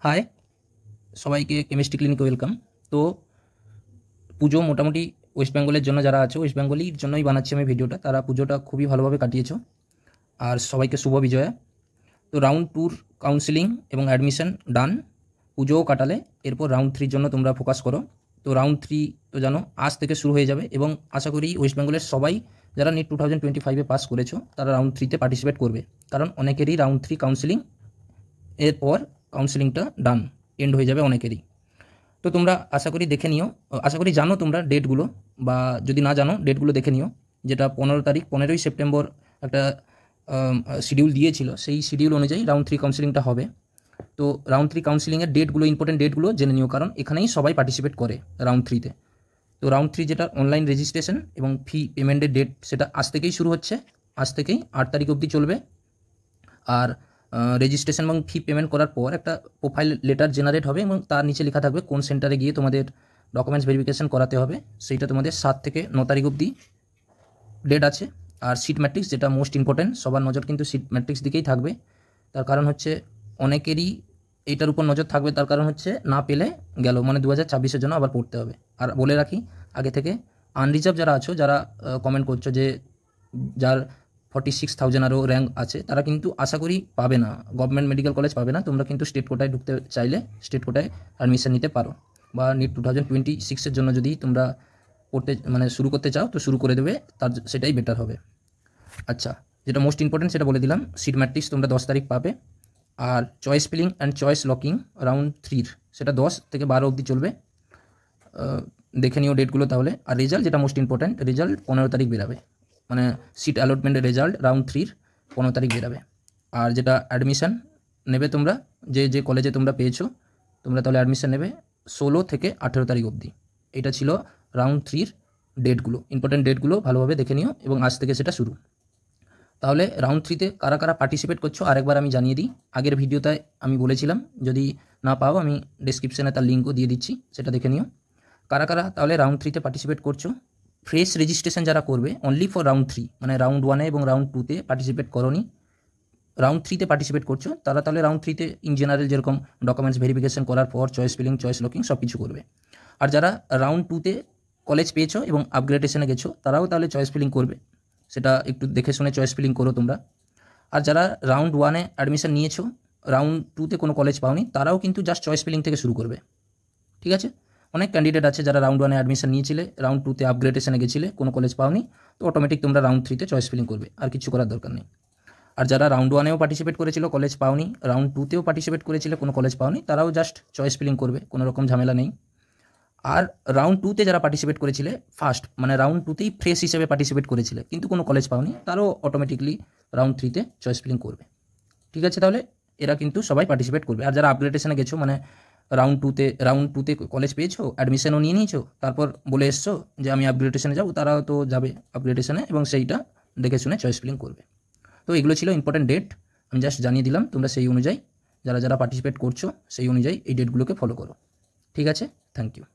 High, সবাইকে chemistry ক্লিনিকে welcome. তো পুজো মোটামুটি ওয়েস্ট বেঙ্গলের জন্য যারা আছে, ওয়েস্ট বেঙ্গলের জন্যই বানাচ্ছি আমি ভিডিওটা। তারা পুজোটা খুবই ভালোভাবে কাটিয়েছো, আর সবাইকে শুভ বিজয়া। তো রাউন্ড টুর কাউন্সিলিং এবং অ্যাডমিশন ডান, পুজোও কাটালে, এরপর রাউন্ড থ্রির জন্য তোমরা ফোকাস করো। তো রাউন্ড থ্রি তো জানো আজ থেকে শুরু হয়ে যাবে, এবং আশা করি ওয়েস্ট বেঙ্গলের সবাই যারা নিট 2025-এ পাস করেছো তারা রাউন্ড থ্রিতে পার্টিসিপেট করবে, কারণ অনেকেরই রাউন্ড থ্রি কাউন্সিলিং এরপর কাউন্সিলিংটা ডান এন্ড হয়ে যাবে অনেকেরই। তো তোমরা আশা করি দেখে নিও, আশা করি জানো তোমরা ডেটগুলো, বা যদি না জানো ডেটগুলো দেখে নিও। যেটা 15 তারিখ 15ই সেপ্টেম্বর একটা শিডিউল দিয়েছিল, সেই শিডিউল অনুযায়ী রাউন্ড থ্রি কাউন্সিলিংটা হবে। তো রাউন্ড থ্রি কাউন্সিলিংয়ের ডেটগুলো, ইম্পর্টেন্ট ডেটগুলো জেনে নিও, কারণ এখানেই সবাই পার্টিসিপেট করে রাউন্ড থ্রিতে। তো রাউন্ড থ্রি যেটা অনলাইন রেজিস্ট্রেশন এবং ফি পেমেন্টের ডেট, সেটা আজ থেকেই শুরু হচ্ছে, আজ থেকেই 8 তারিখ অবধি চলবে। আর রেজিস্ট্রেশন এবং ফি পেমেন্ট করার পর একটা প্রোফাইল লেটার জেনারেট হবে, এবং তার নিচে লেখা থাকবে কোন সেন্টারে গিয়ে তোমাদের ডকুমেন্টস ভেরিফিকেশন করাতে হবে। সেইটা তোমাদের 7 থেকে 9 তারিখ অবধি ডেট আছে। আর সিট ম্যাট্রিক্স, যেটা মোস্ট ইম্পর্টেন্ট, সবার নজর কিন্তু সিট ম্যাট্রিক্স দিকেই থাকবে। তার কারণ হচ্ছে অনেকেরই এইটার উপর নজর থাকবে, তার কারণ হচ্ছে না পেলে গেল, মানে 2026-এর জন্য আবার পড়তে হবে। আর বলে রাখি আগে থেকে, আনরিজার্ভ যারা আছো, যারা কমেন্ট করছো যে যার 46,000 আরও র্যাঙ্ক আছে, তারা কিন্তু আশা করি পাবে না, গভর্নমেন্ট মেডিকেল কলেজ পাবে না। তোমরা কিন্তু স্টেট কোটায় ঢুকতে চাইলে স্টেট কোটায় অ্যাডমিশন নিতে পারো, বা নিট 2026-এর জন্য যদি তোমরা পড়তে মানে শুরু করতে চাও তো শুরু করে দেবে, তার সেটাই বেটার হবে। আচ্ছা, যেটা মোস্ট ইম্পর্টেন্ট সেটা বলে দিলাম, সিট ম্যাট্রিক্স তোমরা 10 তারিখ পাবে। আর choice filling and choice locking round থ্রির, সেটা 10 থেকে 12 অবধি চলবে। দেখে নিও ডেটগুলো তাহলে। আর রেজাল্ট, যেটা মোস্ট ইম্পর্ট্যান্ট, রেজাল্ট 15 তারিখ বেরাবে, মানে সিট অ্যালটমেন্টের রেজাল্ট রাউন্ড থ্রির 15 তারিখ বেরাবে। আর যেটা অ্যাডমিশন নেবে তোমরা, যে যে কলেজে তোমরা পেয়েছো, তোমরা তাহলে অ্যাডমিশন নেবে 16 থেকে 18 তারিখ অবধি। এটা ছিল রাউন্ড থ্রির ডেটগুলো, ইম্পর্টেন্ট ডেটগুলো ভালোভাবে দেখে নিও, এবং আজ থেকে সেটা শুরু। তাহলে রাউন্ড থ্রিতে কারা কারা পার্টিসিপেট করছো আরেকবার আমি জানিয়ে দিই। আগের ভিডিওতে আমি বলেছিলাম, যদি না পাও আমি ডেসক্রিপশানে তার লিঙ্কও দিয়ে দিচ্ছি, সেটা দেখে নিও। কারা কারা তাহলে রাউন্ড থ্রিতে পার্টিসিপেট করছো? ফ্রেশ রেজিস্ট্রেশন যারা করবে অনলি ফর রাউন্ড থ্রি, মানে রাউন্ড ওয়ানে এবং রাউন্ড টুতে পার্টিসিপেট করোনি, রাউন্ড থ্রিতে পার্টিসিপেট করছো, তারা তাহলে রাউন্ড থ্রিতে ইন জেনারেল যেরকম ডকুমেন্টস ভেরিফিকেশন করার পর চয়েস ফিলিং, চয়েস লকিং সব কিছু করবে। আর যারা রাউন্ড টুতে কলেজ পেয়েছো এবং আপগ্রেডেশনে গেছো, তারাও তাহলে চয়েস ফিলিং করবে, সেটা একটু দেখে শুনে চয়েস ফিলিং করো তোমরা। আর যারা রাউন্ড ওয়ানে অ্যাডমিশন নিয়েছো, রাউন্ড টুতে কোনো কলেজ পাওনি, তারাও কিন্তু জাস্ট চয়েস ফিলিং থেকে শুরু করবে, ঠিক আছে? অনেক ক্যান্ডিডেট আছে যারা রাউন্ড ওয়ানে অ্যাডমিশন নিয়েছিলে, রাউন্ড টুতে আপগ্রেডেশনে গেছিলে, কোনো কলেজ পাওনি, তো অটোমেটিক তোমরা রাউন্ড থ্রিতে চয়েস ফিলিং করবে, আর কিছু করার দরকার নেই। আর যারা রাউন্ড ওয়ানেও পার্টিসিপেট করেছিল, কলেজ পাওনি, রাউন্ড টুতেও পার্টিসিপেট করেছিলে, কোনো কলেজ পাওনি, তারাও জাস্ট চয়েস ফিলিং করবে, কোনো রকম ঝামেলা নেই। আর রাউন্ড টুতে যারা পার্টিসিপেট করেছিলে ফার্স্ট, মানে রাউন্ড টুতেই ফ্রেশ হিসেবে পার্টিসিপেট করেছিলে কিন্তু কোনো কলেজ পাওনি, তারাও অটোমেটিকলি রাউন্ড থ্রিতে চয়েস ফিলিং করবে, ঠিক আছে? তাহলে এরা কিন্তু সবাই পার্টিসিপেট করবে। আর যারা আপগ্রেডেশনে গেছো, মানে রাউন্ড টুতে কলেজ পেয়েছো, অ্যাডমিশনও নিয়ে নিয়েছো, তারপর বলে এসছো যে আমি আপগ্রেডেশনে যাবো, তারাও তো যাবে আপগ্রেডেশনে, এবং সেইটা দেখে শুনে চয়েস ফিলিং করবে। তো এগুলো ছিল ইম্পর্টেন্ট ডেট, আমি জাস্ট জানিয়ে দিলাম। তোমরা সেই অনুযায়ী যারা যারা পার্টিসিপেট করছো, সেই অনুযায়ী এই ডেটগুলোকে ফলো করো, ঠিক আছে? Thank you.